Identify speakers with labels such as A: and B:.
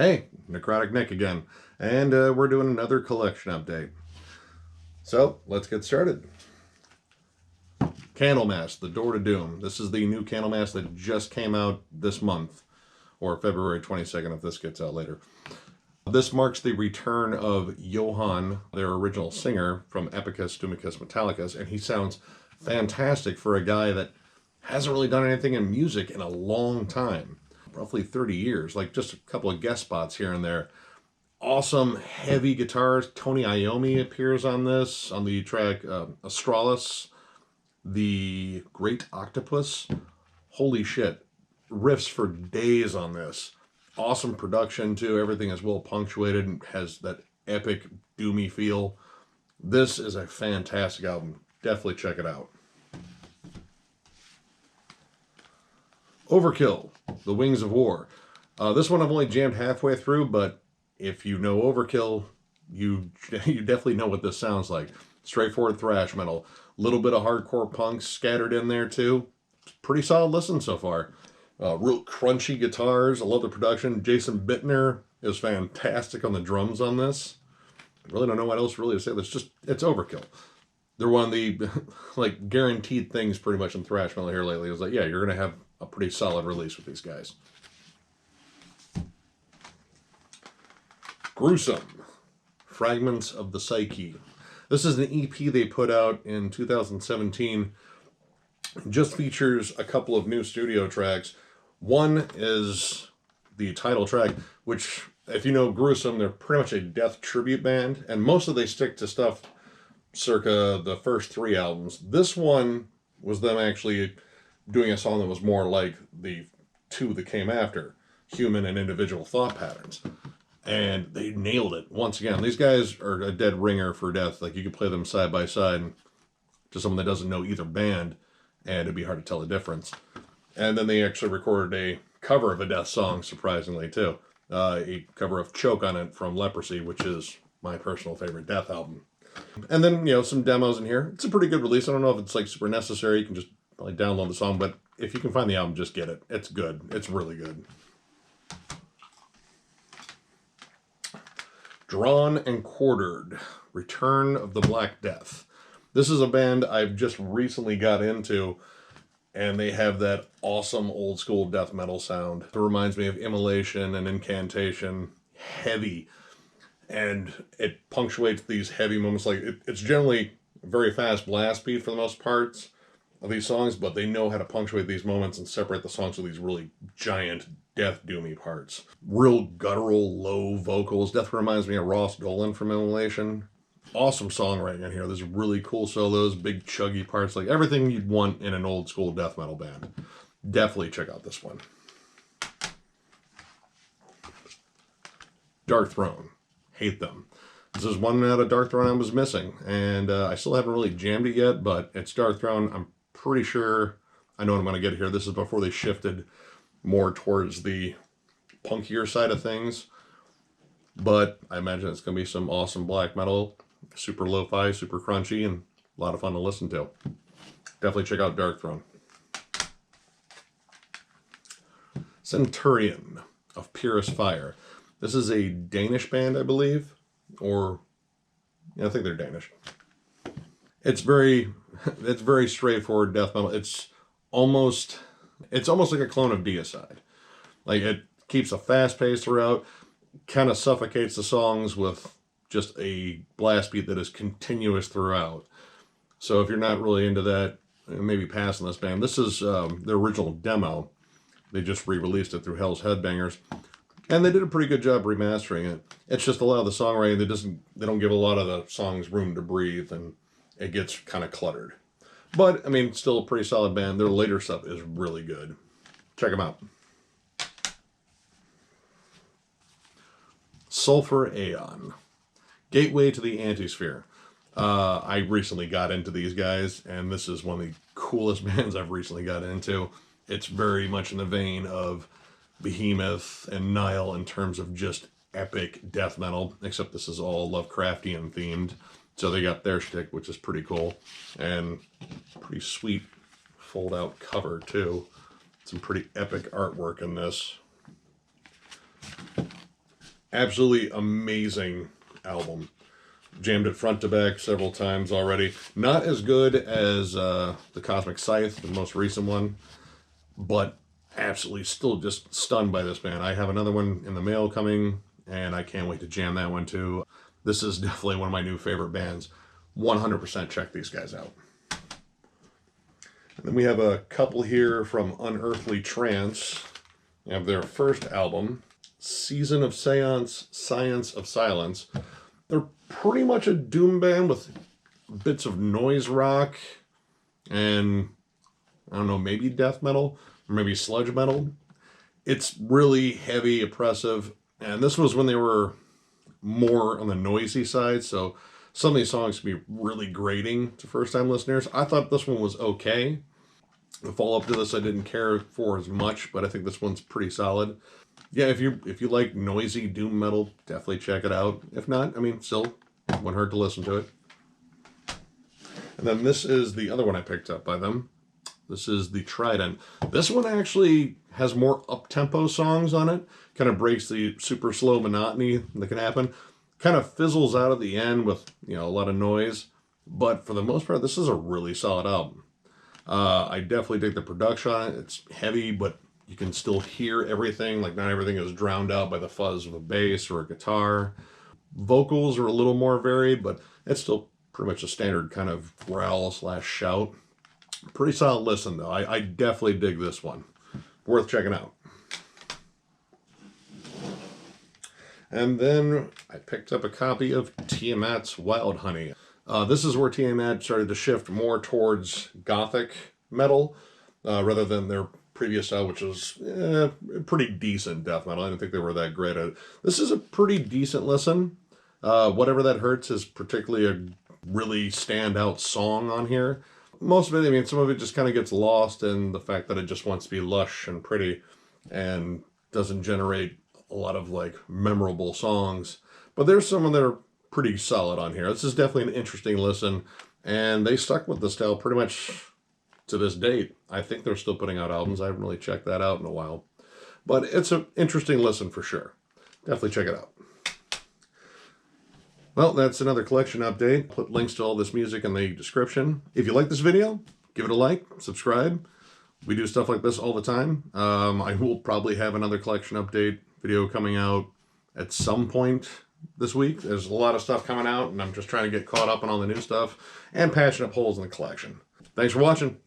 A: Hey, Necrotic Nick again, and we're doing another collection update. So, let's get started. Candlemas, The Door to Doom. This is the new Candlemas that just came out this month, or February 22nd if this gets out later. This marks the return of Johann, their original singer from Epicus, Doomicus, Metallicus, and he sounds fantastic for a guy that hasn't really done anything in music in a long time. Roughly 30 years, like just a couple of guest spots here and there. Awesome heavy guitars. Tony Iommi appears on this, on the track Astralis, the Great Octopus. Holy shit. Riffs for days on this. Awesome production too. Everything is well punctuated and has that epic doomy feel. This is a fantastic album. Definitely check it out. Overkill, The Wings of War. This one I've only jammed halfway through, but if you know Overkill, you definitely know what this sounds like. Straightforward thrash metal. A little bit of hardcore punk scattered in there too. Pretty solid listen so far. Real crunchy guitars. I love the production. Jason Bittner is fantastic on the drums on this. I really don't know what else really to say. It's Overkill. They're one of the like guaranteed things pretty much in thrash metal here lately. It was like, yeah, you're going to have a pretty solid release with these guys. Gruesome, Fragments of the Psyche. This is an EP they put out in 2017. Just features a couple of new studio tracks. One is the title track, which, if you know Gruesome, they're pretty much a death tribute band, and mostly they stick to stuff circa the first three albums. This one was them actually doing a song that was more like the two that came after, Human and Individual Thought Patterns. And they nailed it once again. These guys are a dead ringer for death. Like, you could play them side by side to someone that doesn't know either band, and it'd be hard to tell the difference. And then they actually recorded a cover of a death song, surprisingly, too. A cover of Choke on It from Leprosy, which is my personal favorite death album. And then, you know, some demos in here. It's a pretty good release. I don't know if it's like super necessary. You can just probably download the song, but if you can find the album, just get it. It's good. It's really good. Drawn and Quartered, Return of the Black Death. This is a band I've just recently got into, and they have that awesome old school death metal sound. It reminds me of Immolation and Incantation. Heavy. And it punctuates these heavy moments. Like, it's generally a very fast blast beat for the most parts of these songs, but they know how to punctuate these moments and separate the songs with these really giant death doomy parts. Real guttural, low vocals. Death reminds me of Ross Dolan from Immolation. Awesome songwriting in here. There's really cool solos, big chuggy parts, like everything you'd want in an old school death metal band. Definitely check out this one. Darkthrone. Hate them. This is one out of Darkthrone I was missing, and I still haven't really jammed it yet, but it's Darkthrone. I'm pretty sure I know what I'm going to get here. This is before they shifted more towards the punkier side of things, but I imagine it's going to be some awesome black metal, super lo-fi, super crunchy, and a lot of fun to listen to. Definitely check out Darkthrone. Centurion of Purest Fire. This is a Danish band, I believe, or yeah, I think they're Danish. It's very straightforward death metal. It's almost like a clone of Deicide. Like, it keeps a fast pace throughout, kind of suffocates the songs with just a blast beat that is continuous throughout. So if you're not really into that, maybe pass on this band. This is their original demo. They just re-released it through Hell's Headbangers. And they did a pretty good job remastering it. It's just a lot of the songwriting that they don't give a lot of the songs room to breathe, and it gets kind of cluttered. But, I mean, still a pretty solid band. Their later stuff is really good. Check them out. Sulphur Aeon. Gateway to the Antisphere. I recently got into these guys, and this is one of the coolest bands I've recently got into. It's very much in the vein of Behemoth and Nile in terms of just epic death metal, except this is all Lovecraftian themed. So they got their shtick, which is pretty cool, and pretty sweet fold out cover too. Some pretty epic artwork in this. Absolutely amazing album. Jammed it front to back several times already. Not as good as the Cosmic Scythe, the most recent one, but absolutely still just stunned by this band. I have another one in the mail coming, and I can't wait to jam that one too. This is definitely one of my new favorite bands. 100% check these guys out. And then we have a couple here from Unearthly Trance. We have their first album, Season of Séance, Science of Silence. They're pretty much a doom band with bits of noise rock and, I don't know, maybe death metal or maybe sludge metal. It's really heavy, oppressive, and this was when they were more on the noisy side, so some of these songs can be really grating to first-time listeners. I thought this one was okay. The follow-up to this I didn't care for as much, but I think this one's pretty solid. Yeah, if you like noisy doom metal, definitely check it out. If not, I mean, still wouldn't hurt to listen to it. And then this is the other one I picked up by them. This is the Trident. This one actually has more up-tempo songs on it. Kind of breaks the super slow monotony that can happen. Kind of fizzles out at the end with, you know, a lot of noise. But for the most part, this is a really solid album. I definitely dig the production on it. It's heavy, but you can still hear everything. Like, not everything is drowned out by the fuzz of a bass or a guitar. Vocals are a little more varied, but it's still pretty much a standard kind of growl / shout. Pretty solid listen, though. I definitely dig this one. Worth checking out. And then I picked up a copy of Tiamat's Wildhoney. This is where Tiamat started to shift more towards gothic metal rather than their previous style, which was pretty decent death metal. I didn't think they were that great at it. This is a pretty decent listen. Whatever That Hurts is particularly a really standout song on here. Most of it, I mean, some of it just kind of gets lost in the fact that it just wants to be lush and pretty and doesn't generate a lot of, like, memorable songs. But there's some that are pretty solid on here. This is definitely an interesting listen, and they stuck with the style pretty much to this date. I think they're still putting out albums. I haven't really checked that out in a while. But it's an interesting listen for sure. Definitely check it out. Well, that's another collection update. Put links to all this music in the description. If you like this video, give it a like, subscribe. We do stuff like this all the time. I will probably have another collection update video coming out at some point this week. There's a lot of stuff coming out, and I'm just trying to get caught up on all the new stuff and patching up holes in the collection. Thanks for watching.